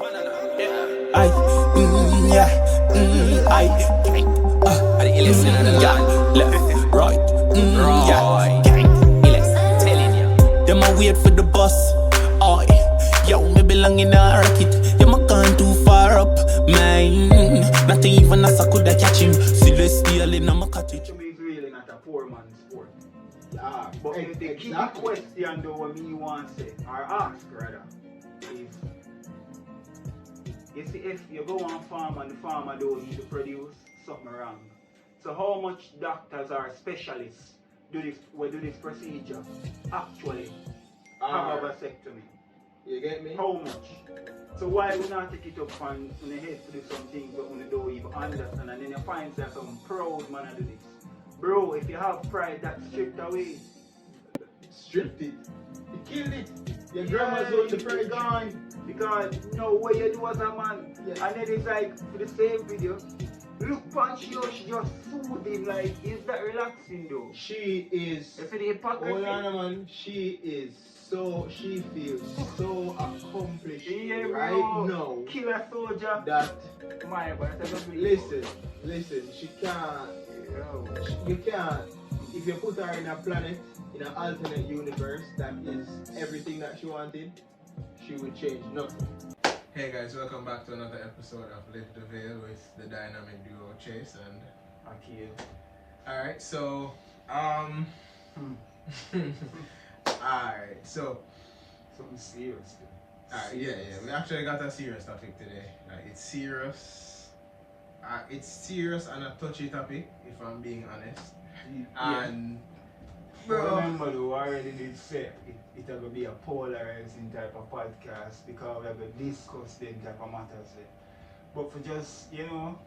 I, yeah, I, yeah, left, right, yeah, telling you. Them a wait for the bus, oi. Yo, me belong in a rocket. You ma gone too far up, man. Not even as I coulda catch him. Celestial in my cottage. To me, it's really not a poor man's sport. Yeah, But the key question though, what me want to say, or ask rather, is you see, if you go on farm and the farmer don't need to produce, something wrong. So how much doctors or specialists do this procedure actually have a vasectomy? You get me? How much? So why we not take it up and when you head to do some things but when you don't even understand, and then you find that some proud man to do this. Bro, if you have pride, that's stripped away. Stripped it. You killed it. Your grandma's on the pride gone. Because no way you do as a man. Yeah. And then it's like for the same video, look punch you, she just soothing, like, is that relaxing though? She is. You see the hypocrisy? Hold on, man. She feels so accomplished right now. Killer soldier. That my boy, listen, she can't. You can't. If you put her in a planet, in an alternate universe that is everything that she wanted, she would change nothing. Hey guys, welcome back to another episode of Live the Vail with the dynamic duo Chase and Akil. Alright, so alright, so something serious. Alright, yeah, we actually got a serious topic today. Like it's serious and a touchy topic, if I'm being honest. And bro, remember though, I already did say it'll be a polarizing type of podcast because we're going to discuss them type of matters. But for just,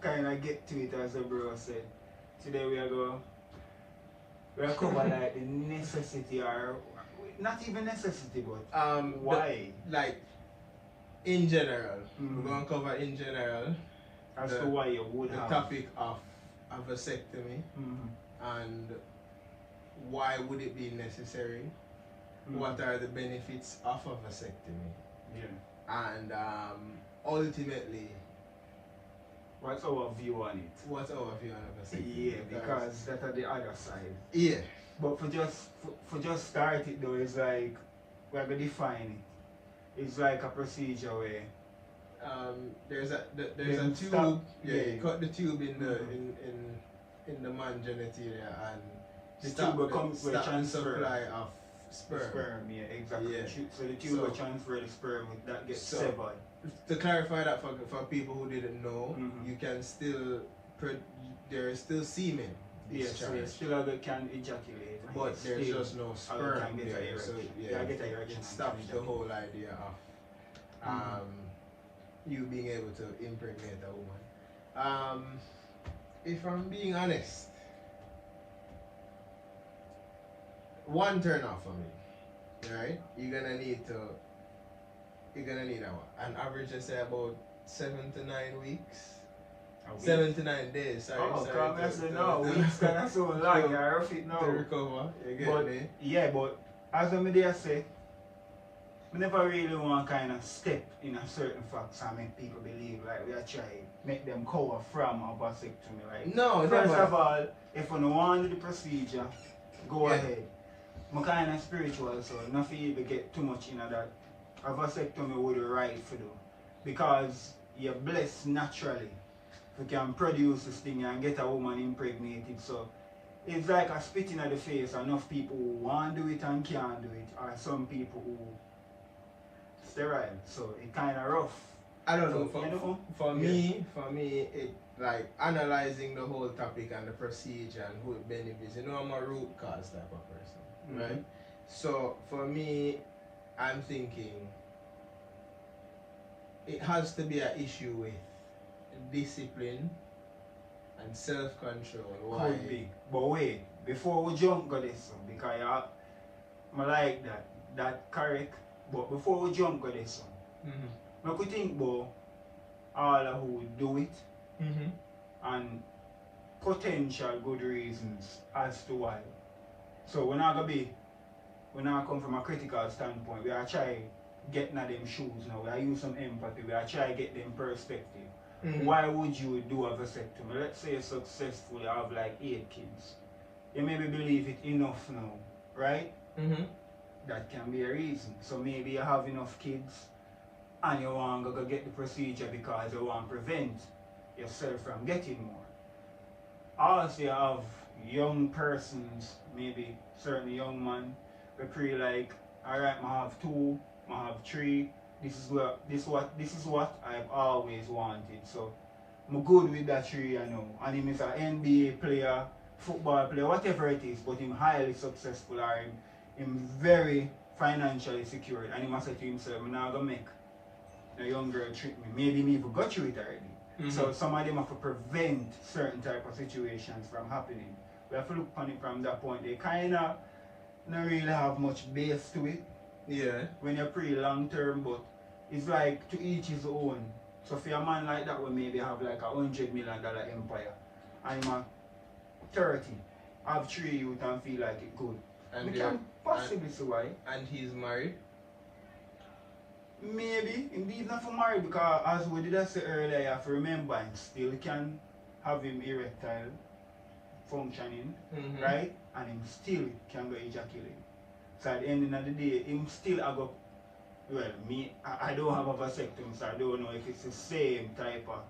kind of get to it as a bro said, today we are going to cover like the necessity, or not even necessity, but why? Like in general, we're going to cover in general as to why you would the have topic of a vasectomy and why would it be necessary? What are the benefits of a vasectomy? Yeah. And ultimately, what's our view on it? What's our view on a vasectomy? Yeah, because that's the other side. Yeah. But for just start it though, it's like we're gonna define it. It's like a procedure where there's a tube. You cut the tube in the man genitalia and the tube becomes the supply of sperm. Yeah, exactly. Yeah. So the tube will transfer the sperm that gets severed. To clarify that for people who didn't know, you can still there is still semen. Yes, so you still can ejaculate. But there's just no sperm there. So yeah, get an erection. It stops the whole idea of you being able to impregnate a woman. If I'm being honest, one turn off for me, right? You're gonna need an average, let's say about 7 to 9 weeks. 7 to 9 days, sorry. Come no, weeks kind of so long, you're rough it now. To recover, you get me? Yeah, but as I say, I never really want to kind of step in a certain facts and make people believe like we are trying make them cover from a vasectomy. Like, no, first of all, if you don't want to do the procedure, go ahead. I'm kind of spiritual, so not for you to get too much in that. A vasectomy would be right for do. Because you're blessed naturally. You can produce this thing and get a woman impregnated. So it's like a spit in the face. Enough people who want to do it and can't do it. Or some people who sterile. So it's kind of rough. I don't know. For me, it like analyzing the whole topic and the procedure and who it benefits. I'm a root cause type of person, right? So for me, I'm thinking it has to be an issue with discipline and self-control. Could be. But wait, before we jump go this one, because I like that correct. But before we jump go this one, I could think about all who would do it and potential good reasons as to why. So we're not come from a critical standpoint. We are trying get in them shoes now. I use some empathy. I try to get them perspective. Mhm. Why would you do a vasectomy? Let's say you successfully have like 8 kids. You maybe believe it enough now, right? Mhm. That can be a reason. So maybe you have enough kids and you want to go get the procedure because you want to prevent yourself from getting more. Also you have young persons, maybe certain young man, we pray like, alright, I have 2, I have 3, this is what I've always wanted. So I'm good with that 3, you know. And him is an NBA player, football player, whatever it is, but him highly successful or him very financially secured, and he must say to himself, I'm not gonna make a young girl trick me. Maybe me even got through it already. Mhm. So some of them have to prevent certain type of situations from happening. We have to look upon it from that point. They kinda not really have much base to it Yeah. when you're pretty long term, but it's like to each his own. So for a man like that we maybe have like $100 million empire and him a 30, have 3 youth and feel like it good. And We they- can possibly see why. and he's married. Maybe, indeed not for married because as we did say earlier, you have to remember him still can have him erectile functioning, Mhm. right? And him still can go ejaculate. So at the end of the day, him still a go, well, I don't have a vasectomy, so I don't know if it's the same type of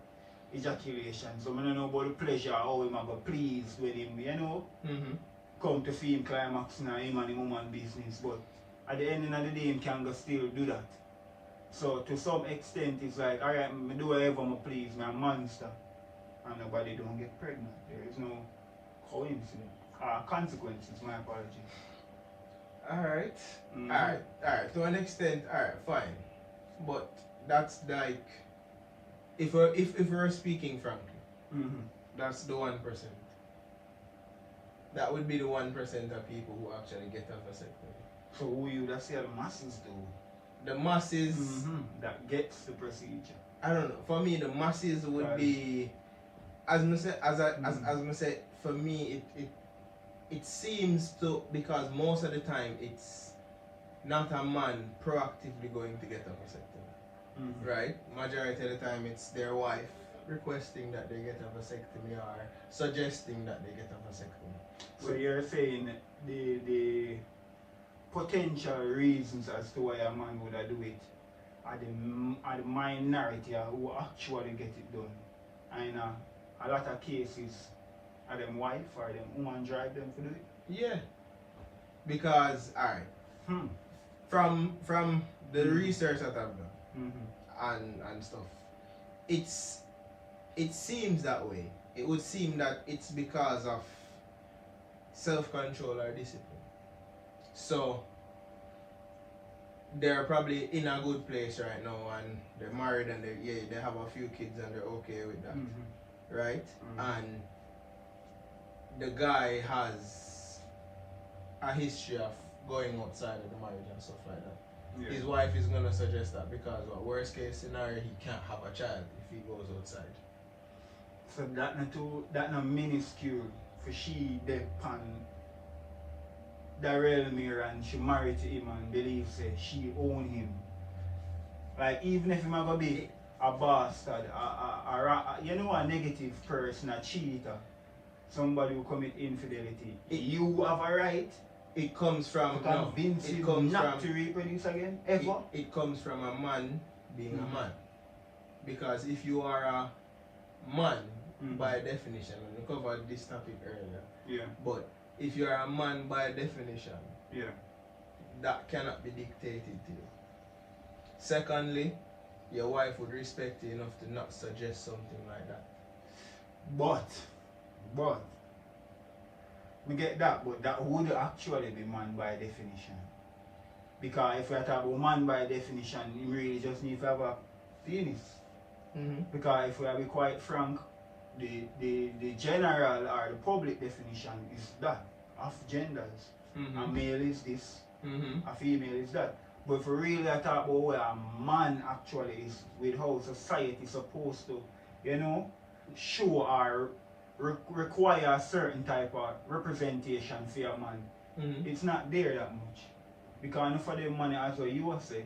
ejaculation. So I don't know about the pleasure, how him a go pleased with him, you know? Mhm. Come to see him climax now, him and the woman business, but at the end of the day, him can go still do that. So to some extent, it's like, alright, I do whatever I please, I'm a monster, and nobody don't get pregnant. There is no coincidence, consequences, my apologies. Alright. Mhm. Alright. To an extent, alright, fine. But that's like if we're speaking frankly, Mhm. that's the 1%. That would be the 1% of people who actually get a vasectomy. So who you that say the masses do? The masses, That gets the procedure. I don't know. For me, the masses would Right. be, as I say, for me, it seems to, because most of the time it's not a man proactively going to get a vasectomy, right? Majority of the time it's their wife requesting that they get a vasectomy or suggesting that they get a vasectomy. So you're saying the potential reasons as to why a man would do it are the minority who actually get it done. And a lot of cases are them wife or them woman drive them to do it. Yeah, because alright, Hmm. from the research that I've done Mm-hmm. and stuff, it seems that way. It would seem that it's because of self-control or discipline. So they're probably in a good place right now and they're married and they have a few kids and they're okay with that, right? And the guy has a history of going outside of the marriage and stuff like that. Yeah. His wife is gonna suggest that because worst case scenario he can't have a child if he goes outside. So that not minuscule for she depend Darrell Mir and she married to him and believes say she own him. Like even if him gonna be a bastard, you know, a negative person, a cheater, somebody who commit infidelity, you have a right It comes from to convince it him comes not from to reproduce again, ever. it comes from a man being a man. Because if you are a man, by definition, and we covered this topic earlier, Yeah, but if you are a man by definition, yeah. that cannot be dictated to you. Secondly, your wife would respect you enough to not suggest something like that. But, we get that, but that would actually be man by definition. Because if we are talking about man by definition, you really just need to have a penis. Because if we are be quite frank, the general or the public definition is that of genders. A male is this, a female is that. But if we really talk about where a man actually is, with how society is supposed to, you know, show or require a certain type of representation for a man, it's not there that much. Because enough of them money, as what you say,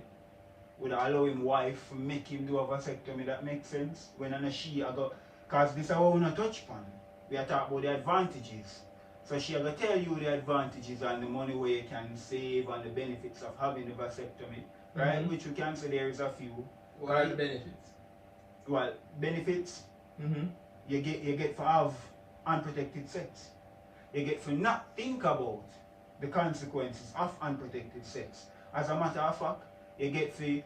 would allow him wife to make him do a vasectomy. That makes sense. When and she I go, cause this is what we not touch upon. We are talking about the advantages. So she will tell you the advantages and the money where you can save and the benefits of having the vasectomy, right? Which we can say there is a few. What are the benefits? Well, benefits you get for have unprotected sex. You get for not think about the consequences of unprotected sex. As a matter of fact, the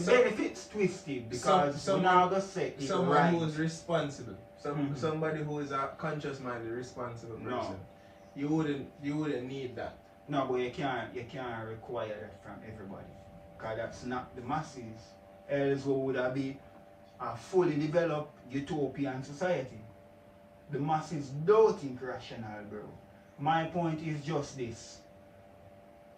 benefits twisted because someone sex someone right. who is responsible. Somebody who is a conscious minded, responsible person. No. You wouldn't need that. No, but you can't require that from everybody. Because that's not the masses. Else what would that be a fully developed utopian society? The masses don't think rational, bro. My point is just this.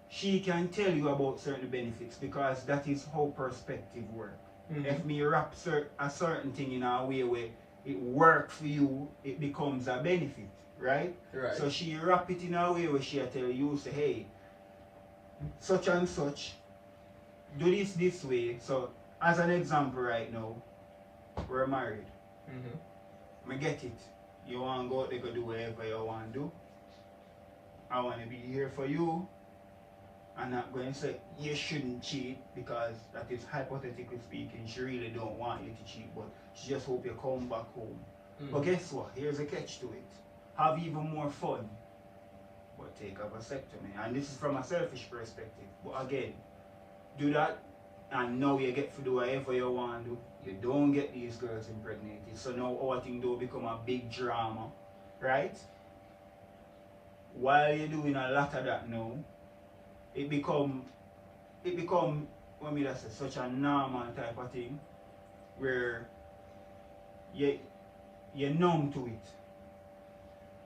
She can tell you about certain benefits because that is how perspective works. If me wrap a certain thing in a way where it works for you, it becomes a benefit, right? Right. So she wrap it in a way where she tell you, say, hey, such and such, do this way. So as an example right now, we're married. I get it. You want to go out there, go do whatever you want to do. I want to be here for you. I'm not going to say you shouldn't cheat because that is hypothetically speaking. She really don't want you to cheat, but she just hope you come back home. But guess what? Here's a catch to it. Have even more fun, but take a vasectomy. And this is from a selfish perspective. But again, do that and now you get to do whatever you want to do. You don't get these girls impregnated. So now all things do become a big drama, right? While you're doing a lot of that now, it become what me that say, such a normal type of thing where you're numb to it.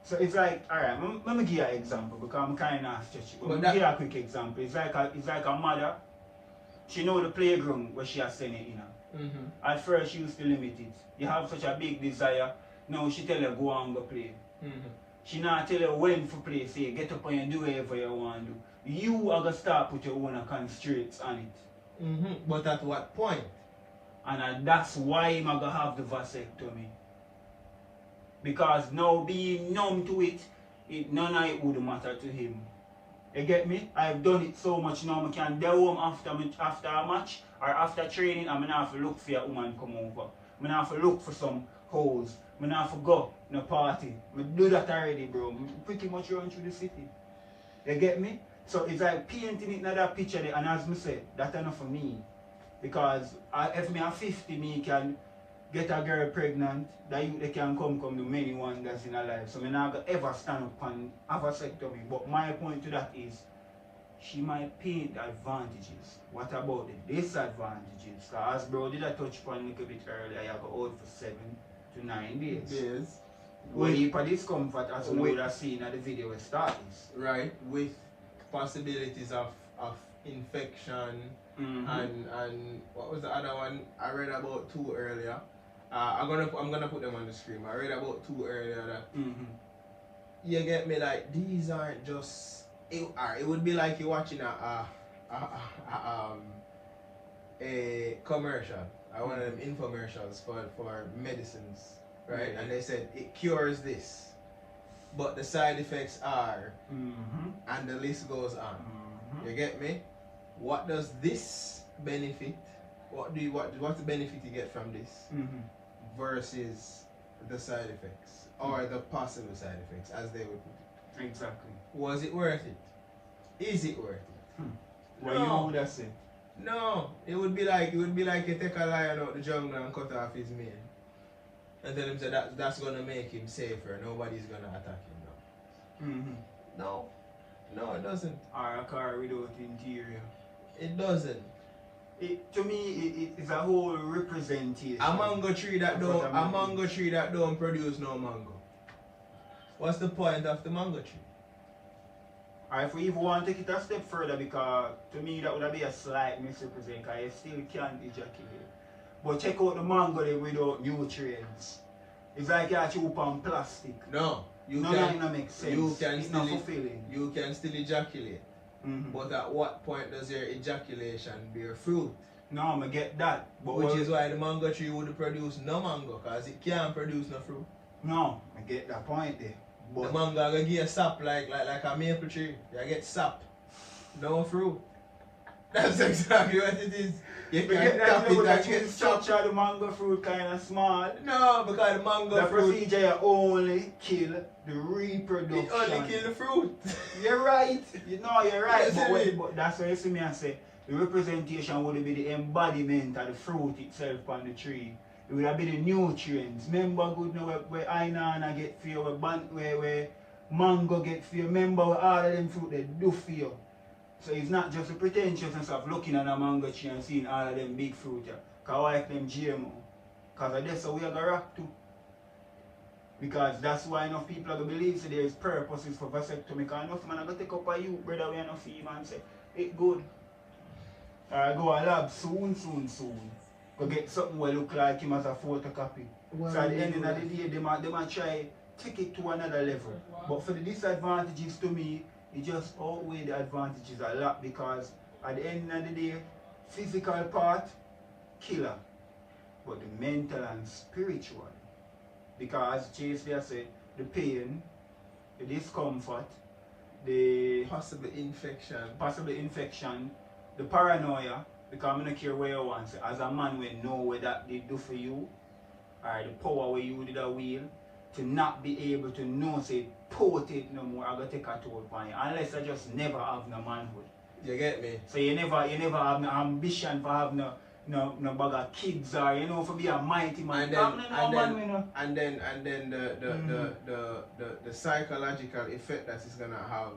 So it's like, alright, let me give you an example because I'm kind of stretchy. But give you a quick example. It's like a mother. She know the playground where she has sent it in. At first she used to limit it. You have such a big desire. Now she tell you go and go play. She not tell you when to play. Say get up and you do whatever you want to do. You are going to start put your own constraints on it. But at what point? And that's why I'm going to have the vasectomy. Because now being numb to it, none of it would matter to him. You get me? I've done it so much now I can go home after a match or after training and I have to look for a woman come over. I have to look for some hoes. I have to go in a party. I do that already, bro. I pretty much run through the city. You get me? So it's like painting it in that picture there, and as I said, that's enough for me. Because if me at 50, me can get a girl pregnant, that they can come do many wonders in her life. So I'm not going to ever stand up and have a vasectomy. But my point to that is, she might paint the advantages. What about the disadvantages? Because as bro did I touch upon a little bit earlier, I go out for 7 to 9 days. With for discomfort as we would have seen at the video it starts. Right, with possibilities of infection and what was the other one? I read about 2 earlier. I'm gonna put them on the screen. I read about 2 earlier that you get me, like these aren't just it would be like you're watching a commercial, one of them infomercials for medicines, right? And they said it cures this, but the side effects are, and the list goes on. You get me? What does this benefit? What's the benefit you get from this versus the side effects or the possible side effects, as they would put it? Exactly. Was it worth it? Is it worth it? What you would have said? No, it would be like you take a lion out the jungle and cut off his mane, and tell him say that's gonna make him safer. Nobody's gonna attack him now. No, it doesn't. Or a car without interior. It doesn't. To me, it is a whole representation. A mango tree that don't produce no mango. What's the point of the mango tree? Or if we even want to take it a step further, because to me that would be a slight misrepresentation, because you still can't ejaculate. But check out the mango there without nutrients. It's like you chew upon plastic. No. None of it makes sense. You can it's still not fulfilling. You can still ejaculate. But at what point does your ejaculation bear fruit? No, I get that. But Which is why the mango tree would produce no mango, because it can't produce no fruit. No, I get that point there. The But mango gonna give you sap like a maple tree. You get sap, no fruit. That's exactly what it is. You we can get that tap it level and that get you sap. structure the mango fruit kind of small. No, because the mango The fruit, procedure you only kill the it reproduction. only kill the fruit. You're right. You know you're right. Yes, But that's why you see me and say the representation would be the embodiment of the fruit itself on the tree. It would have been the nutrients. Remember good now where Ainana get for you, where mango get for you. Remember where all of them fruit they do for you. So it's not just the pretentiousness of looking at a mango tree and seeing all of them big fruit here. Because I like them GMO. Because that's how we are going to rock too. Because that's why enough people are going to believe so there is purposes for vasectomy. Because enough man are going to take up a you, brother, we are not feel and say, it good. Or go a lab soon. Go get something where look like him as a photocopy. Why So at the you end do of that? the day, they might try take it to another level. But for the disadvantages to me, it just outweigh the advantages a lot because at the end of the day, physical part, killer. But the mental and spiritual. Because Chase there said, the pain, the discomfort, the Possible infection, the paranoia, because I don't care where you want. So as a man we know what that they do for you, or the power where you did a wheel, to not be able to know say put it no more, I gotta take a toll upon you. Unless I just never have no manhood. You get me? So you never have no ambition for have no bag of kids or you know for be a mighty man. And then the psychological effect that it's gonna have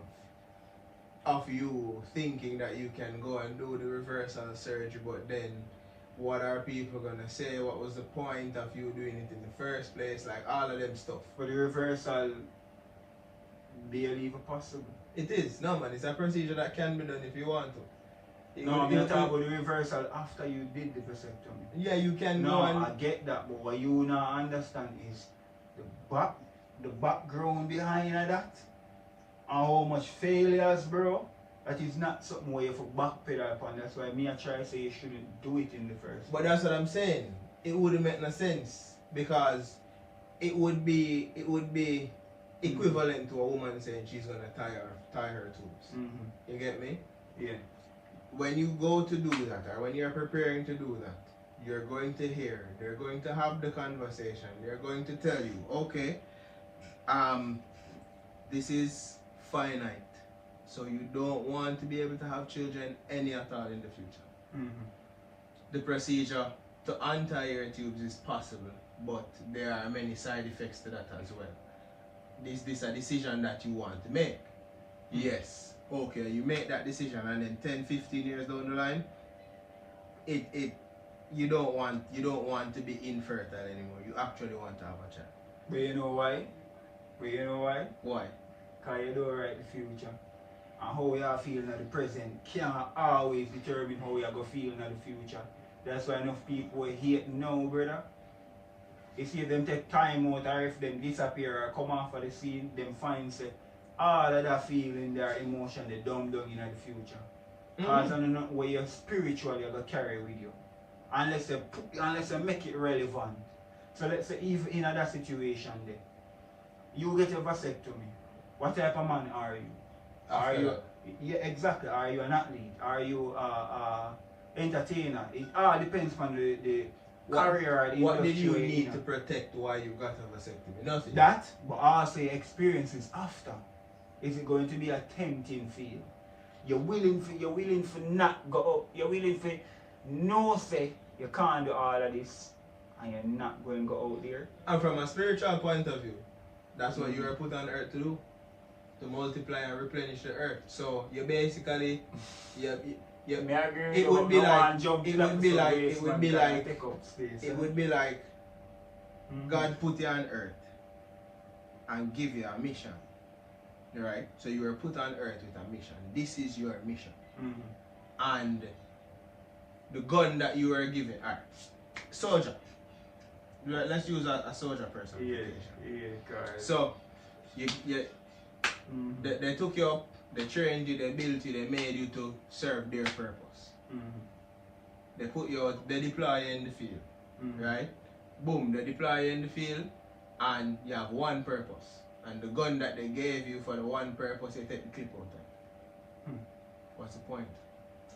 of you thinking that you can go and do the reversal surgery, but then what are people gonna say? What was the point of you doing it in the first place? Like all of them stuff. For the reversal, barely even possible. It is, no man, it's a procedure that can be done if you want to. No, I'm talking about the reversal after you did the vasectomy. Yeah, you can No, go and I get that, but what you not understand is the background behind that and how much failures, bro. That is not something where you have to backpedal upon. That's why me I try to say you shouldn't do it in the first. But that's what I'm saying. It wouldn't make no sense because it would be equivalent to a woman saying she's gonna tie her tubes. You get me? Yeah. When you go to do that, or when you're preparing to do that, you're going to hear, they're going to have the conversation, they're going to tell you, okay, this is finite, so you don't want to be able to have children any at all in the future. The procedure to untie your tubes is possible, but there are many side effects to that as well. Is this a decision that you want to make? Yes. Okay, you make that decision and then 10-15 years down the line, you don't want to be infertile anymore. You actually want to have a child. But you know why? Why? Because you don't write the future. And how you are feeling at the present can't always determine how you are going to feel in the future. That's why enough people hate now, brother. You see them take time out or if them disappear or come off of the scene, them find say all of that feeling, their emotion, they dumb down in the future. Because I don't know where you're spiritually going to carry with you. Unless you make it relevant. So let's say even in that situation there, you get a vasectomy. What type of man are you? Are you? Yeah, exactly. Are you an athlete? Are you entertainer? It all depends on the career or the What did you industry, need to protect why you got a vasectomy? Nothing. That, but also experiences after. Is it going to be a tempting field? You're willing for not go up. You're willing for no say you can't do all of this and you're not going to go out there. And from a spiritual point of view, that's what you are put on earth to do. To multiply and replenish the earth. So you basically it would be like God put you on earth and give you a mission. Right? So you were put on earth with a mission. This is your mission. And the gun that you were given, alright, soldier. Let's use a soldier person. Yeah, correct. So they took you up They trained you, they built you, they made you to serve their purpose. They put you out, they deploy you in the field, right? Boom, they deploy you in the field and you have one purpose. And the gun that they gave you for the one purpose, you take the clip out of it. What's the point?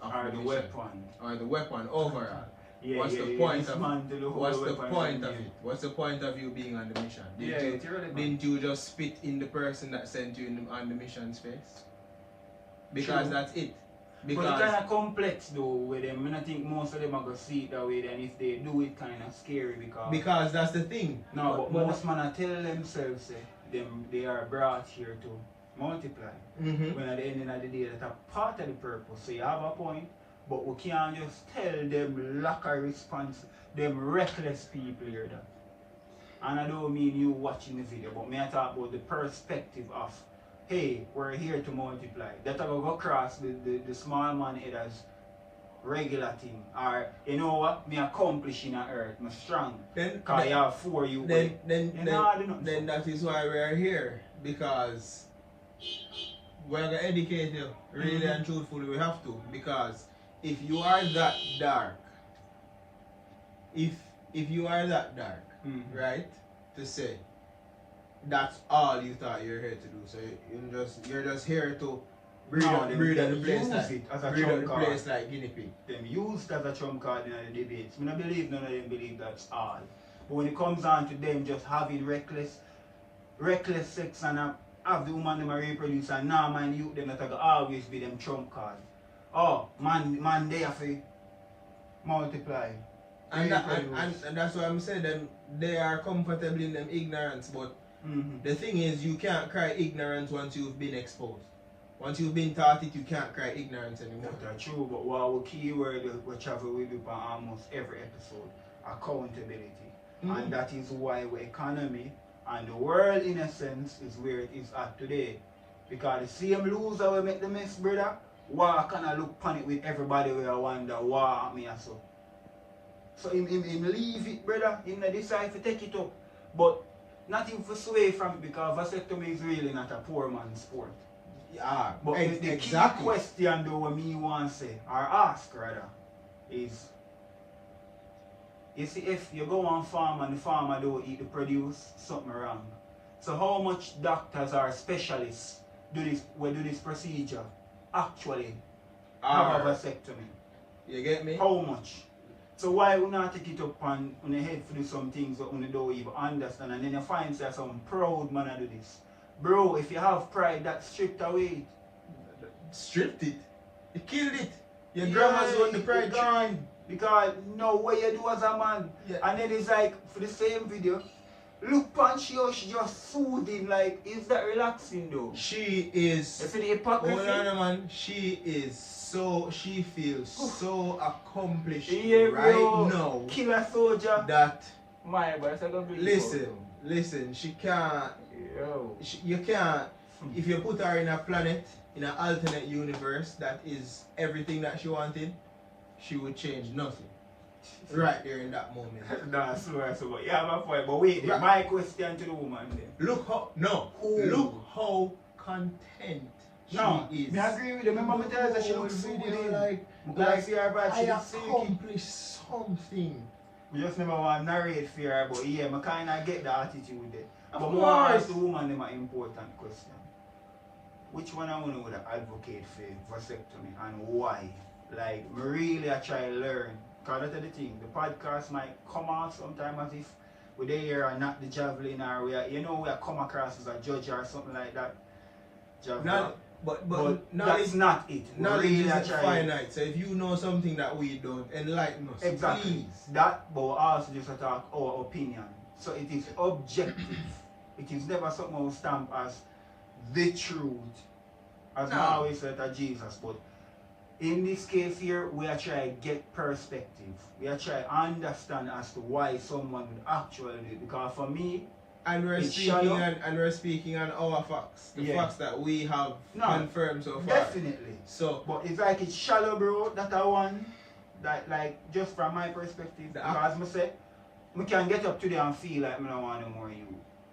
Or the weapon. Or the weapon overall. Yeah, What's yeah, the yeah, point this of man to the whole what's the weapon point from of you. it? What's the point of you being on the mission? Theoretically. Didn't you just spit in the person that sent you on the mission's face? Because True. that's it. But it's Because kind of complex though with them. And I think most of them are going to see it that way. Then if they do it, kind of scary because that's the thing. no, but most men are tell themselves they are brought here to multiply. When at the end of the day, that's a part of the purpose. So you have a point, but we can't just tell them lack of response, them reckless people here that. And I don't mean you watching the video, but me I talk about the perspective of, hey, we're here to multiply. That I go across the small man head as regular thing. Or, you know what, me accomplishing on earth, me strong. Because you have 4 you. Then that is why we are here. Because we're going to educate you, really and truthfully we have to. Because if you are that dark, if you are that dark, right, to say, that's all you thought you're here to do. So you're just here to breed out the place like guinea pig. Them used as a trump card in the debates. I don't believe none of them believe that's all. But when it comes down to them just having reckless sex and have the woman them a reproduce and now man youth them that will always be them trump card. Oh, man they have to multiply. And that's why I'm saying them they are comfortable in them ignorance, but the thing is you can't cry ignorance once you've been exposed. Once you've been taught it, you can't cry ignorance anymore. That's true, but what keyword we travel with on almost every episode, accountability. And that is why our economy and the world in a sense is where it is at today. Because the same loser will make the mess, brother. Why can I look upon it with everybody where I wonder why me or so? So him leave it, brother. Him not decide to take it up. But nothing for sway from it because vasectomy is really not a poor man's sport. Yeah, but the key question though what me want to say, or ask rather, is you see if you go on farm and the farmer don't eat the produce, something wrong. So how much doctors or specialists do this procedure actually have a vasectomy? You get me? How much? So why we not take it up on the head for do some things that we don't even understand and then you find say some proud man do this. Bro, if you have pride, that stripped away. Stripped it? You killed it? Your grandma's on the pride train. Because no what you do as a man. Yeah. And then it's like, for the same video, look on she just soothing, like, is that relaxing though? She is... You see the hypocrisy? Hold on, man. She feels so accomplished now. Killer soldier. That... My boy, it's like Listen, she can't... Yo. You can't... If you put her in a planet, in an alternate universe that is everything that she wanted, she would change nothing. Right there in that moment. That's right, so but you have a point. But wait, right. My question to the woman then. Look how content she is. I agree with you. Remember me tell her that she looks so good. Like see her but she looks accomplished something. We just never want to narrate for her, but yeah, I kind of get the attitude there. But more ask the woman them an important question. Which one I want to advocate for vasectomy and why? Like, I really try to learn. Because that's the thing, the podcast might come out sometime as if we're there and not the javelin or we are come across as a judge or something like that. But that's not it. Knowledge really is finite. So if you know something that we don't, enlighten us. Exactly. Please. That, but also just talk our opinion. So it is objective. It is never something we stamp as the truth. As I always said to Jesus. But in this case here, we are trying to get perspective. We are trying to understand as to why someone would actually do it. Because for me, and we're speaking on our facts. The facts that we have confirmed so far. Definitely. So but it's like it's shallow, bro, that I want. That like just from my perspective. Because I say I can get up today and feel like I don't want no more you.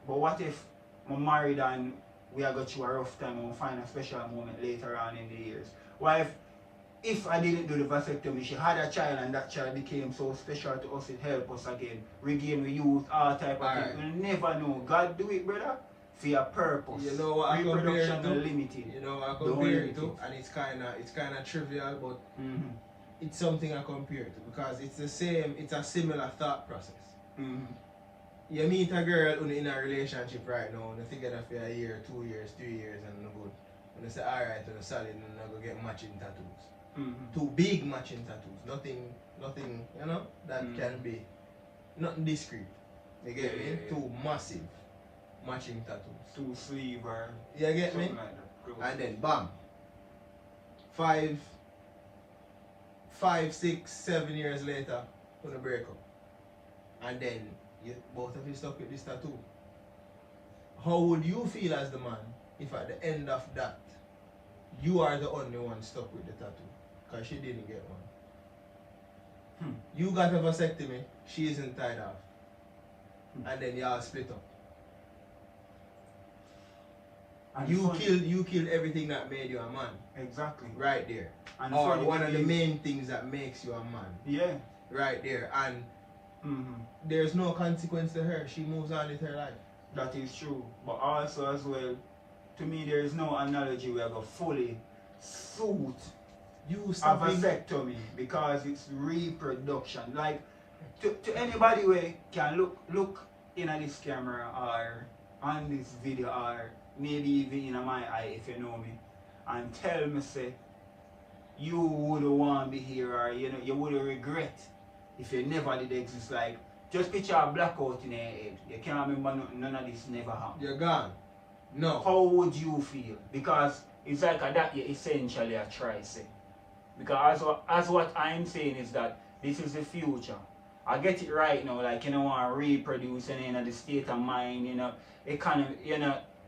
But what if I'm married and we are going through a rough time and we'll find a special moment later on in the years. Why if I didn't do the vasectomy, she had a child and that child became so special to us, it helped us again, regain the youth, all type of things. We'll never know. God do it, brother, for your purpose. You know what I reproduction compare it to? limited. You know what I compare it to? And it's kinda trivial, but it's something I compare it to because it's a similar thought process. You meet a girl who's in a relationship right now, and you together for a year, 2 years, 3 years, and no good. And they say, alright, and solid, and I go get matching tattoos. 2 big matching tattoos. Nothing, you know, that can be nothing discreet. You get me? 2 massive matching tattoos. 2 sleeve or you get me? Like and then bam. 5, 6, 7 years later, gonna break up. And then both of you stuck with this tattoo. How would you feel as the man if at the end of that you are the only one stuck with the tattoo? Because she didn't get one. You got a vasectomy, she isn't tied off. And then y'all split up. And you killed everything that made you a man. Exactly. Right there. And or one of the main things that makes you a man. Yeah. Right there. And there's no consequence to her. She moves on with her life. That is true. But also as well, to me there is no analogy where I go fully suit a vasectomy because it's reproduction. Like to anybody who can look in this camera or on this video or maybe even in my eye if you know me and tell me say you would want to be here or you would regret if you never did exist. Like just picture a blackout in your head. You can't remember nothing, none of this never happened. You're gone. No. How would you feel? Because it's like that you essentially a try say. Because as what I'm saying is that this is the future. I get it right now, like you don't want to reproduce and the state of mind, economy,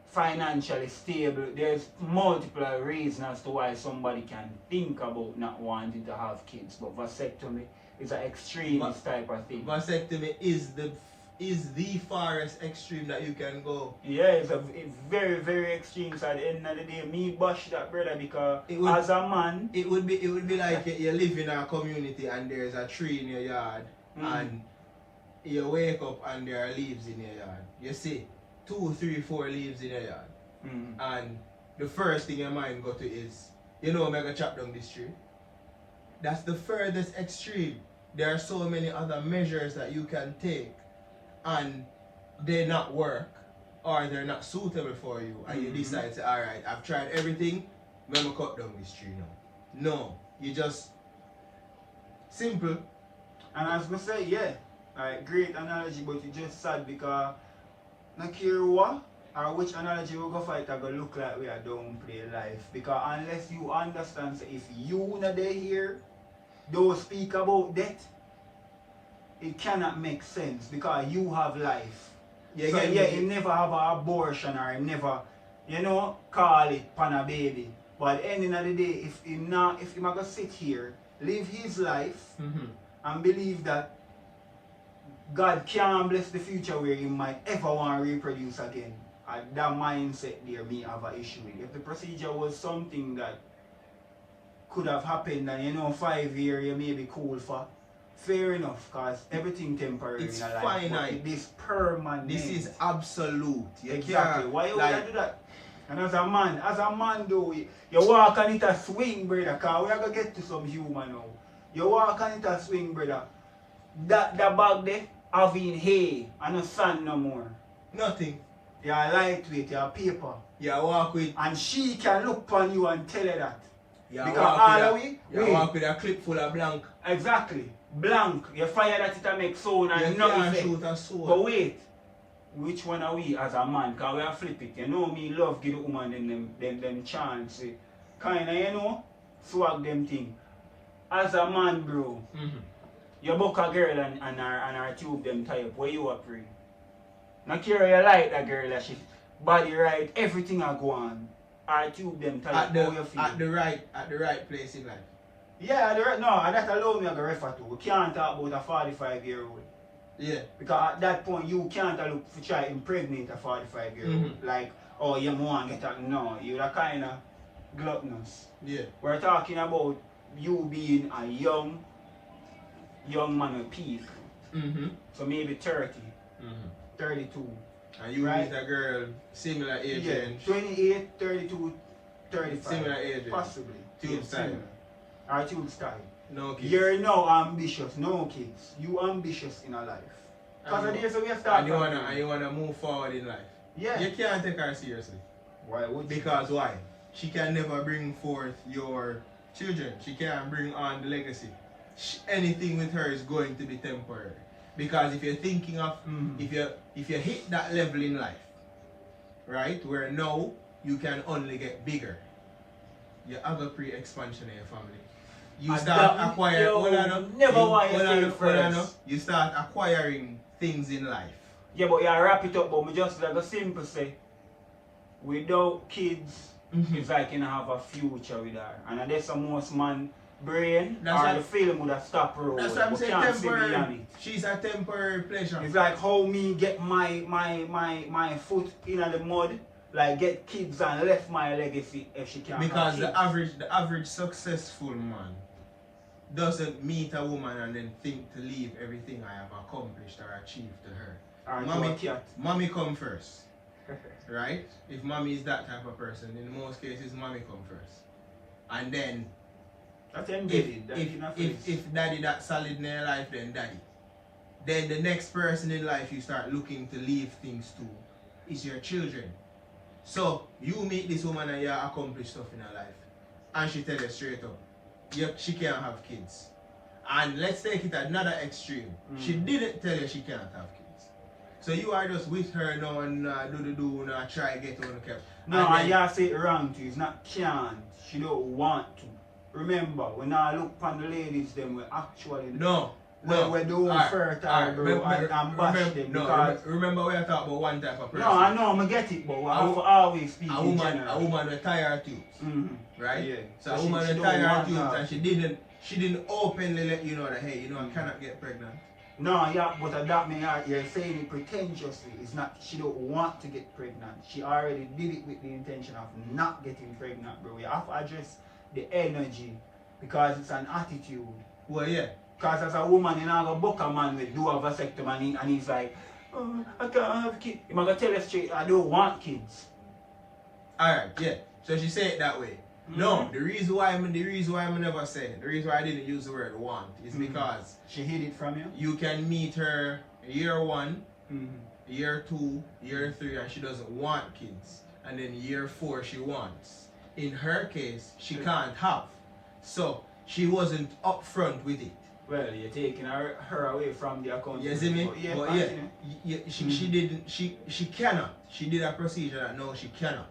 financially stable. There's multiple reasons as to why somebody can think about not wanting to have kids, but vasectomy is an extremist type of thing. Vasectomy is the farthest extreme that you can go. Yeah, it's very, very extreme. So at the end of the day, me bash that brother because as a man, it would be like you live in a community and there's a tree in your yard and you wake up and there are leaves in your yard. You see 2, 3, 4 leaves in your yard. And the first thing your mind go to is, I'm gonna chop down this tree. That's the furthest extreme. There are so many other measures that you can take and they not work or they're not suitable for you and you decide to say, alright, I've tried everything, I'm gonna cut down this tree now. No, you just simple. And as I say, yeah, great analogy, but it's just sad because not care what or which analogy we go fight are gonna look like we are downplay life. Because unless you understand, so if you not there here, don't speak about death, it cannot make sense because you have life. You never have an abortion or you never, call it pan a baby. But at the end of the day, if he gonna sit here, live his life and believe that God can bless the future where he might ever want to reproduce again, that mindset there me have an issue with. If the procedure was something that could have happened and 5 years you may be cool for, fair enough, because everything temporary it's in a life. Finite. This permanent. This is absolute. Exactly. Why would I do that? And as a man though, you walk on it a swing, brother, because we are going to get to some human now. You walk on it a swing, brother. That bag there, having hay and no sand no more. Nothing. You are lightweight, you are paper. You walk with. And she can look upon you and tell you that. You Because walk with a clip full of blank. Exactly. Blank. You fire that it make sound and nothing. Shoot a sword. But wait. Which one are we as a man? Because we are flip it. Me love give the woman them chance. Kinda, swag them thing. As a man, bro, you book a girl and her tube them tie up. Where you are free? Now care you like that girl that she body right, everything I go on. Her tube them tie up. How you feel? At the right place in life. Yeah, that alone me I go refer to. We can't talk about a 45-year-old. Yeah. Because at that point you can't look for try impregnate a 45-year-old. Like oh, you want to get that. No, you're kind of gluttonous. Yeah. We're talking about you being a young man with peak. Mm-hmm. So maybe 30, Mm-hmm. 32. And you Right. meet a girl similar age Yeah, range. 28, 32, 35. Similar age range. Possibly. Tube Yeah, style. similar. Or tube style. No kids. You're now ambitious, no kids. You ambitious in a life. Because of this, we have started. And you wanna move forward in life. Yeah. You can't take her seriously. Why would you? Because why? She can never bring forth your children. She can't bring on the legacy. Anything with her is going to be temporary. Because if you're thinking of, if you hit that level in life, right, where now you can only get bigger, you have a pre-expansion in your family. You start acquiring. You start acquiring things in life. Yeah, but you wrap it up, but me just like a simple say, without kids, it's like you have a future with her. And that's the most man brain or the film would have stopped rolling. That's what I'm but saying, can't see temporary. beyond it. She's a temporary pleasure. It's like how me get my foot in the mud, like get kids and left my legacy if she can't. Because the average successful man doesn't meet a woman and then think to leave everything I have accomplished or achieved to her. Mommy come first. Right? If mommy is that type of person, in most cases mommy come first. And then that's embedded. if daddy that solid in your life, then daddy. Then the next person in life you start looking to leave things to is your children. So you meet this woman and you accomplish stuff in her life. And she tell you straight up, she can't have kids. And let's take it another extreme. She didn't tell you she can't have kids. So you are just with her now and do try get on the cap. No, and you say it wrong too. It's not can't. She don't want to. Remember, when I look upon the ladies, them we actually we're doing fertile, bro, and bash them because remember we are talking about one type of person. No, I know, I get it, but I always speak a woman with tire tubes, right? Yeah. So a woman with tire tubes, and she didn't openly let you know that hey, I cannot get pregnant. No, yeah, but that means you're saying it pretentiously. It's not. She don't want to get pregnant. She already did it with the intention of not getting pregnant, bro. You have to address the energy because it's an attitude. Well, yeah. Because as a woman, you know, book a man with do a vasectomy and he's like, oh, I can't have kids. I'm going to tell you straight, I don't want kids. Alright, yeah. So she said it that way. No, the reason why I never said, the reason why I didn't use the word want is because she hid it from you. You can meet her year 1, year 2, year 3, and she doesn't want kids. And then year 4 she wants. In her case, she can't have. So she wasn't upfront with it. Well, you're taking her away from the account. You see me? She cannot. She did a procedure that no, she cannot.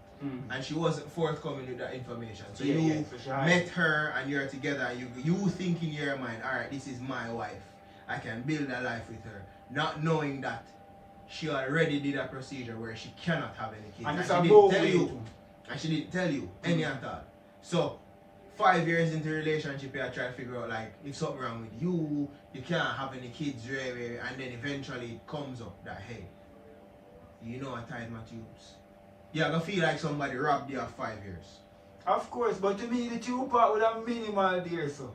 And she wasn't forthcoming with that information. So you met her and you're together and you think in your mind, alright, this is my wife. I can build a life with her. Not knowing that she already did a procedure where she cannot have any kids. And she didn't tell you. And she didn't tell you any at all. So 5 years into the relationship, you try to figure out like if something wrong with you, you can't have any kids, really, and then eventually it comes up that hey, I tied my tubes. You're gonna feel like somebody robbed you of 5 years. Of course, but to me the tube part would have minimal there, so.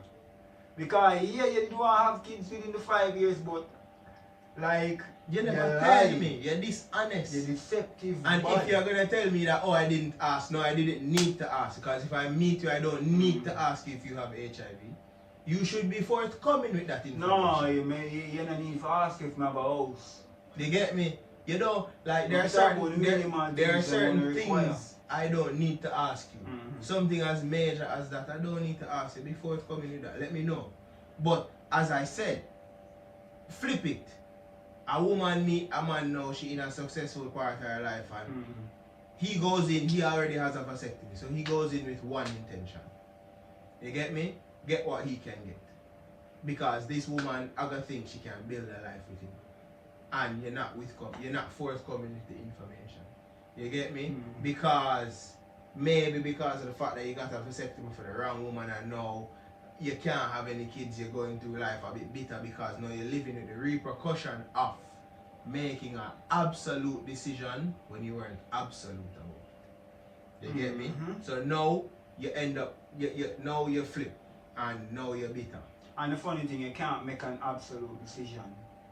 Because you don't have kids within the 5 years, but like you never tell me, you're dishonest. You're deceptive. And if you're gonna tell me that I didn't ask, no, I didn't need to ask, because if I meet you, I don't need to ask you if you have HIV. You should be forthcoming with that information. No, you don't need to ask if I have a house. You get me? Like there are certain things I don't need to ask you. Something as major as that, I don't need to ask you. Be forthcoming with that. Let me know. But as I said, flip it. A woman meet a man now, she in a successful part of her life and he goes in, he already has a vasectomy, so he goes in with one intention. You get me? Get what he can get. Because this woman, I gotta think she can build a life with him. And you're not forthcoming with the information. You get me? Because maybe because of the fact that you got a vasectomy for the wrong woman and now you can't have any kids, you're going through life a bit bitter because now you're living with the repercussion of making an absolute decision when you weren't absolute about. You get me? Mhm. So now you end up, now you flip, and now you're bitter. And the funny thing, you can't make an absolute decision.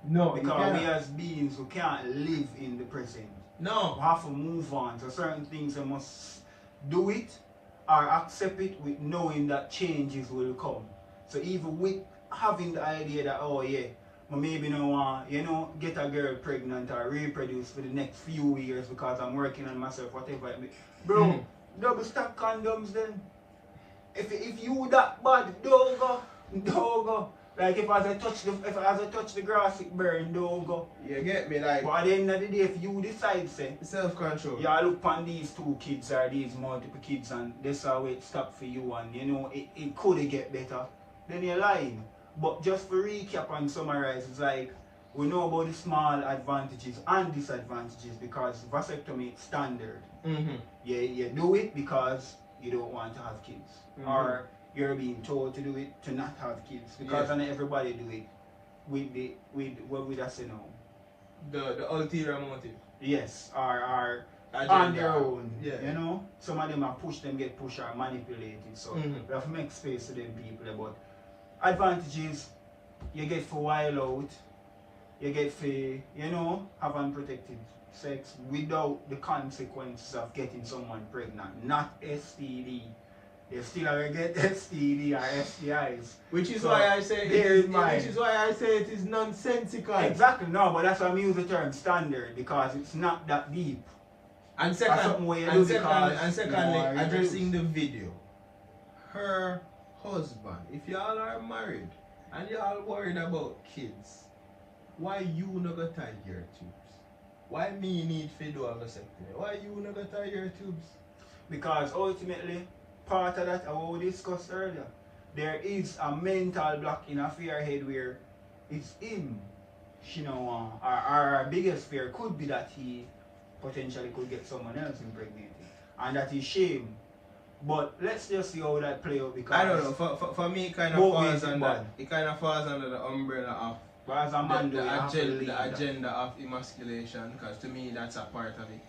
No, Because we as beings who can't live in the present. No. We have to move on. So certain things you must do it or accept it with knowing that changes will come. So even with having the idea that, oh yeah, I maybe no want, get a girl pregnant or reproduce for the next few years because I'm working on myself, whatever it may. Bro, double stack condoms then. If you that bad, don't go. Like if as I touch the grass it burn, don't go. You get me? Like, But at the end of the day, if you decide say self-control. you look on these 2 kids or these multiple kids and this how it stop for you and it could get better, then you're lying. But just to recap and summarize, it's like we know about the small advantages and disadvantages because vasectomy is standard. Mm-hmm. You do it because you don't want to have kids. Or you're being told to do it to not have kids. Because not everybody do it with what we just say now. The ulterior motive. Yes, or Agenda. on their own. Yeah. Some of them are get pushed or manipulated. So we have to make space for them people. But advantages, you get for while out, you get for, have unprotected sex without the consequences of getting someone pregnant. Not STD. They still are get STD or STIs. Which is So, why I say it is nonsensical. Exactly, no, but that's why I use the term standard because it's not that deep. And secondly, addressing the video. Her husband, if y'all are married and y'all worried about kids, why you not go tie your tubes? Why me need to do a vasectomy? Why you not go tie your tubes? Because ultimately, part of that, what we discussed earlier, there is a mental block in a fear head where it's him, our biggest fear could be that he potentially could get someone else impregnated. And that is shame. But let's just see how that play out because I don't know, for me it kind of falls under the umbrella of but as a man, the agenda of emasculation, because to me that's a part of it.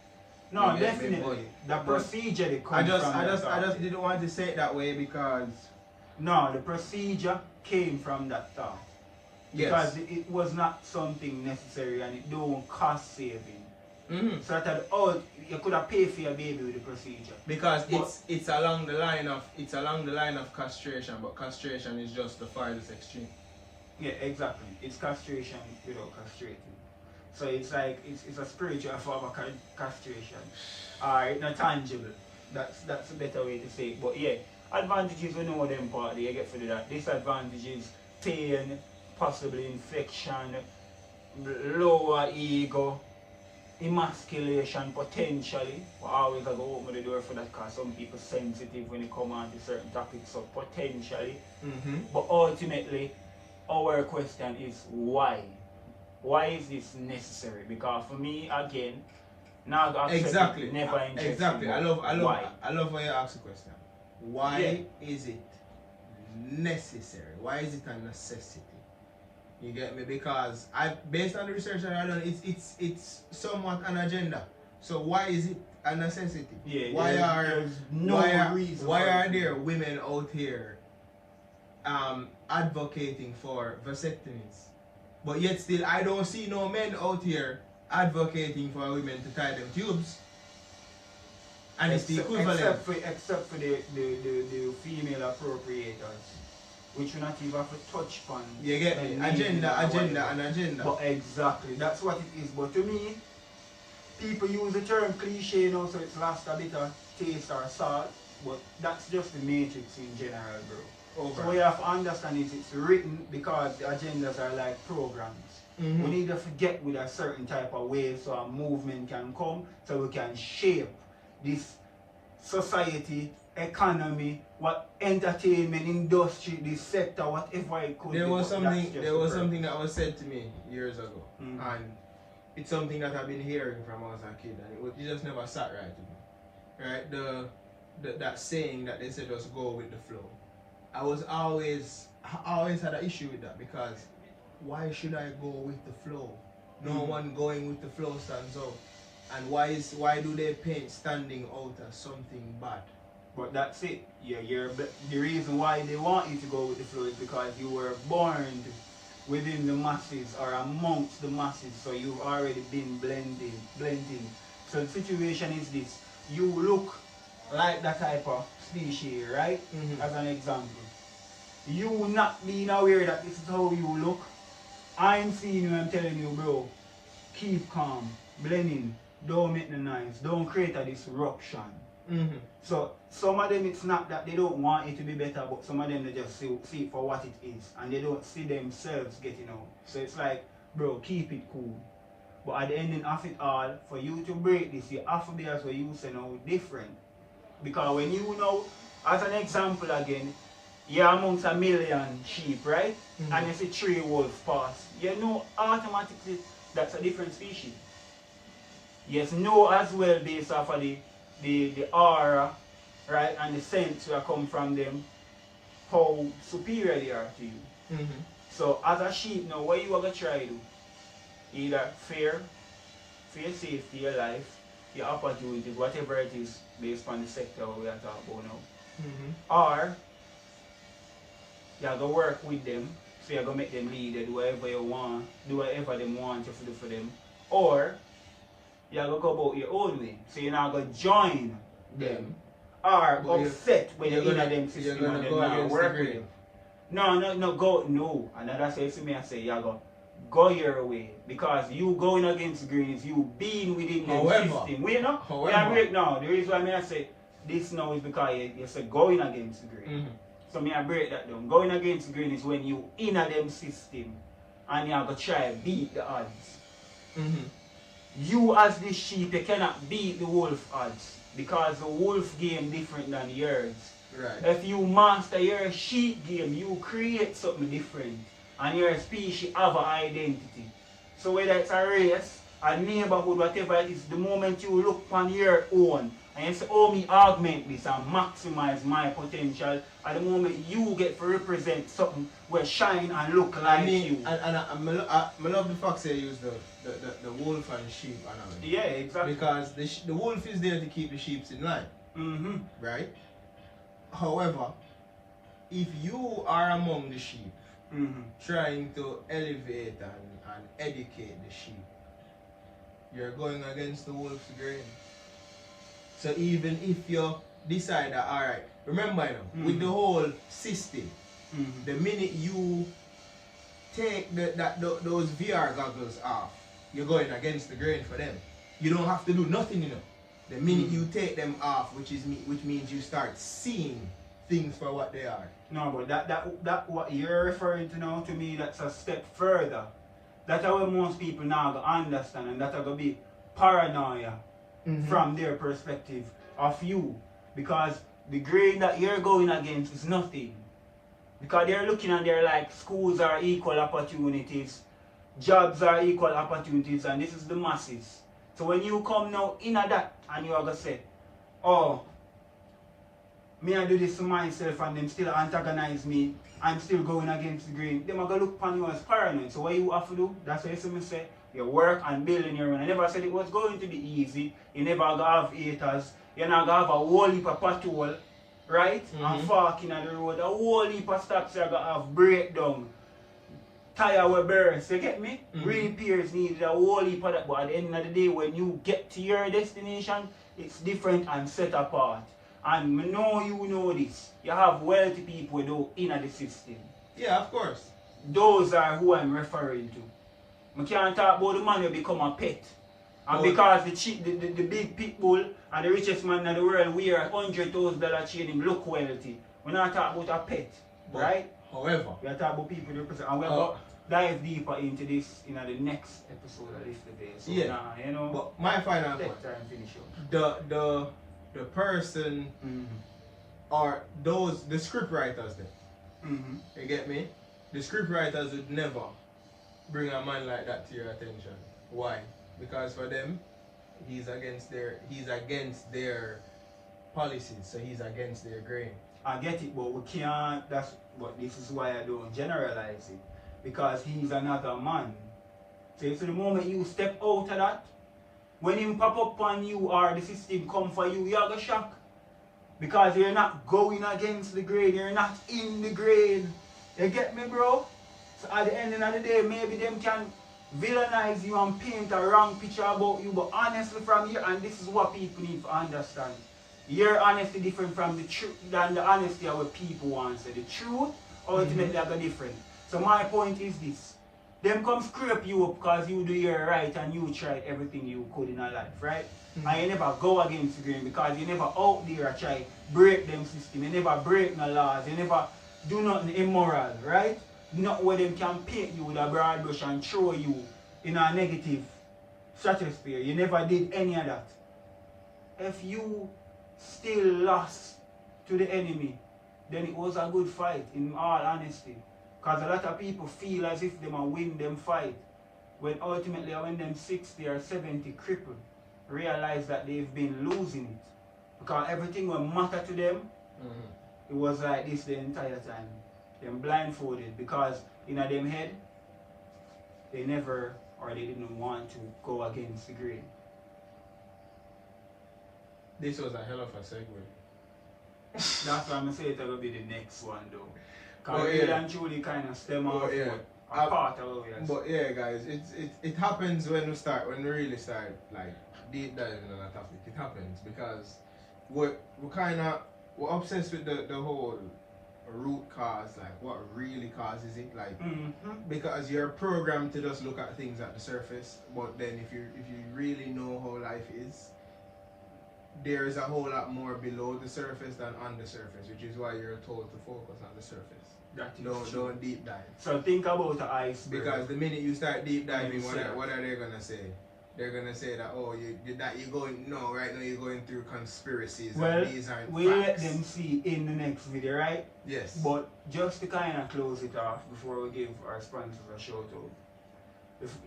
No, You get me? definitely. The But procedure they come I just from that didn't want to say it that way because No, the procedure came from that thought. Because it was not something necessary and it don't cost saving. So that you could have paid for your baby with the procedure. Because it's along the line of castration, but castration is just the farthest extreme. Yeah, exactly. It's castration without castrating. So it's like it's a spiritual form of castration. It's not tangible. That's a better way to say it. But yeah, advantages we know them partly, you get for that. Disadvantages, pain, possibly infection, lower ego, emasculation potentially. We always have to open the door for that because some people sensitive when it come on to certain topics, so potentially. But ultimately, our question is why? Why is this necessary? Because for me, again, now exactly. Never interested. Exactly. I love when you ask the question. Why is it necessary? Why is it a necessity? You get me? Because based on the research that I've done, it's somewhat an agenda. So why is it a necessity? Yeah, why are there women out here advocating for vasectomies? But yet still I don't see no men out here advocating for women to tie them tubes. And it's the equivalent. Except for the female appropriators, which we not even have to touch upon. You get me? Agenda. But exactly, that's what it is. But to me, people use the term cliche now, so it's lost a bit of taste or salt. But that's just the matrix in general, bro. So what you have to understand is it's written because the agendas are like programs. We need to forget with a certain type of way so a movement can come, so we can shape this society, economy, what entertainment industry, this sector, whatever it could be. There was something that was said to me years ago, and it's something that I've been hearing from as a kid, and it just never sat right with me. Right, that saying that they said just go with the flow. I always had an issue with that because why should I go with the flow? No one going with the flow stands out. And why do they paint standing out as something bad? But that's it. The reason why they want you to go with the flow is because you were born within the masses or amongst the masses, so you've already been blending. So the situation is this: you look like that type of species, right? As an example. You not being aware that this is how you look. I'm seeing you, I'm telling you, bro, keep calm, blending, don't make the noise, don't create a disruption. So some of them, it's not that they don't want it to be better, but some of them they just see it for what it is, and they don't see themselves getting out. So it's like, bro, keep it cool. But at the ending of it all, for you to break this, you have to be, as what you say now, different. Because when you know, as an example again, you're amongst a million sheep, right? And you see 3 wolves pass, you know automatically that's a different species. Yes, know as well based off of the aura, right, and the sense that come from them, how superior they are to you. So as a sheep now, what you are going to try to do? Either fear for your safety, your life, your opportunities, whatever it is based on the sector we are talking about now. Or you're going to work with them, so you're going to make them lead, do whatever you want, do whatever they want you to do for them. Or you're going to go about your own way, so you're not going to join them. Or upset when you're in them system you're and go they're not work with them. No. And that's why you see me, I say, you're going to go your way. Because you going against greens, you being within the system. We know? However, now, the reason why I say this now is because you say going against the green. So me I break that down. Going against green is when you in a them system and you have to try to beat the odds. You as the sheep, you cannot beat the wolf odds because the wolf game different than yours. Right. If you master your sheep game, you create something different and your species have an identity. So whether it's a race, a neighborhood, whatever it is, the moment you look on your own and you say, oh, me augment this and maximize my potential, at the moment you get to represent something where shine and look like you. And I love the fact that you use the wolf and sheep analogy. Yeah, exactly. Because the wolf is there to keep the sheep in line. Right? However, if you are among the sheep, trying to elevate and educate the sheep, you're going against the wolf's grain. So even if you decide that, alright, remember now, with the whole system, the minute you take those VR goggles off, you're going against the grain for them. You don't have to do nothing, you know. The minute you take them off, which means you start seeing things for what they are. No, but that what you're referring to now, to me, that's a step further. That's how most people now go understand, and that's going to be paranoia from their perspective of you. Because the grain that you're going against is nothing. Because they're looking and they're like, schools are equal opportunities, jobs are equal opportunities, and this is the masses. So when you come now in at that, and you are going to say, oh, me I do this to myself and them still antagonize me, I'm still going against the grain, them are going to look upon you as paranoid. So what you have to do, that's why you see me say, you work and build in your own. I never said it was going to be easy, you never going to have haters, you're not going to have a whole heap of patrol, right? And forking on the road, a whole heap of stops you're going to have breakdown, tire will burst, you get me? Repairs needed, a whole heap of that, but at the end of the day, when you get to your destination, it's different and set apart. And I know you know this. You have wealthy people though in the system. Yeah, of course. Those are who I'm referring to. I can't talk about the man who become a pet. And because the big pit bull and the richest man in the world wear $100,000 chain, him look wealthy. We're not talking about a pet, right? However, we are talking about people who represent. And we're going to dive deeper into this in the next episode of this today. So you know. But my final point. Finish up. The person or the script writers then. You get me? The script writers would never bring a man like that to your attention. Why? Because for them, he's against their policies, so he's against their grain. I get it, but we can't, but this is why I don't generalize it. Because he's another man. So the moment you step out of that, when him pop up on you or the system come for you, you're gonna shock. Because you're not going against the grain, you're not in the grain. You get me, bro? So at the end of the day, maybe them can villainize you and paint a wrong picture about you, but honestly from here, and this is what people need to understand. Your honesty different from the truth than the honesty of what people want to say. The truth ultimately are different. So my point is this. Them come scrape you up because you do your right and you tried everything you could in a life, right? And you never go against the grain because you never out there try break them system. You never break no laws. You never do nothing immoral, right? Not where them can paint you with a broad brush and throw you in a negative stratosphere. You never did any of that. If you still lost to the enemy, then it was a good fight, in all honesty. Because a lot of people feel as if they will win them fight, when ultimately when them 60 or 70 crippled, realize that they've been losing it. Because everything will matter to them, it was like this the entire time. Them blindfolded, because in them head, they never or they didn't want to go against the grain. This was a hell of a segue. That's why I'm saying it will be the next one though. Because Oh, really yeah. and truly kind of stem off yeah. a part of what we are But yeah, guys, it happens when we really start like deep diving on a topic. It happens because we're obsessed with the whole root cause, like what really causes it, like because you're programmed to just look at things at the surface, but then if you really know how life is, there is a whole lot more below the surface than on the surface, which is why you're told to focus on the surface. Don't deep dive. So think about the iceberg. Because the minute you start deep diving, what are they gonna say? They're gonna say that you're going right now you're going through conspiracies. Well, and these aren't we'll let facts. them see in the next video, right? Yes. But just to kind of close it off before we give our sponsors a shout out.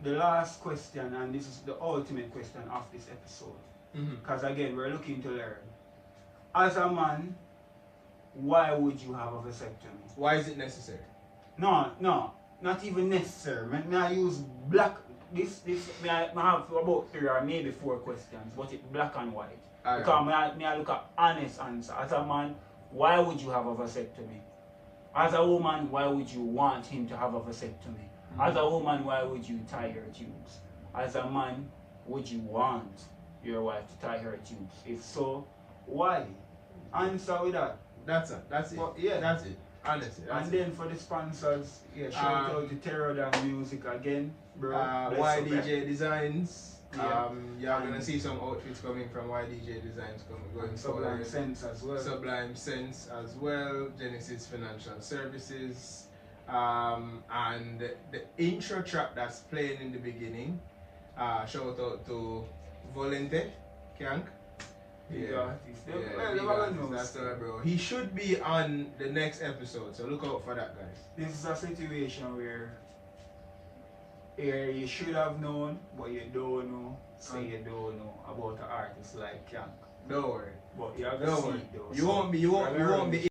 The last question, and this is the ultimate question of this episode. Because again, we're looking to learn. As a man, why would you have a vasectomy? Why is it necessary? No, not even necessary. May I use black, may I have about 3 or maybe 4 questions, but it's black and white. Right. Because may I look at honest answer. As a man, why would you have a vasectomy? As a woman, why would you want him to have a vasectomy? As a woman, why would you tie her tubes? As a man, would you want your wife to tie her tubes? If so, why? Answer with that. That's it. But yeah. That's it. Honestly. And then for the sponsors, shout out to Terror Dan Music again, bro. YDJ Designs. Yeah. You're gonna see some outfits coming from YDJ Designs going Sublime forward. Sense as well. Sublime Sense as well. Genesis Financial Services. And the intro track that's playing in the beginning. Shout out to Volente Kank. That's bro. He should be on the next episode, so look out for that, guys. This is a situation where you should have known, but you don't know. So you don't know about an artist like Kank. Don't worry. But you have to see it though. You won't be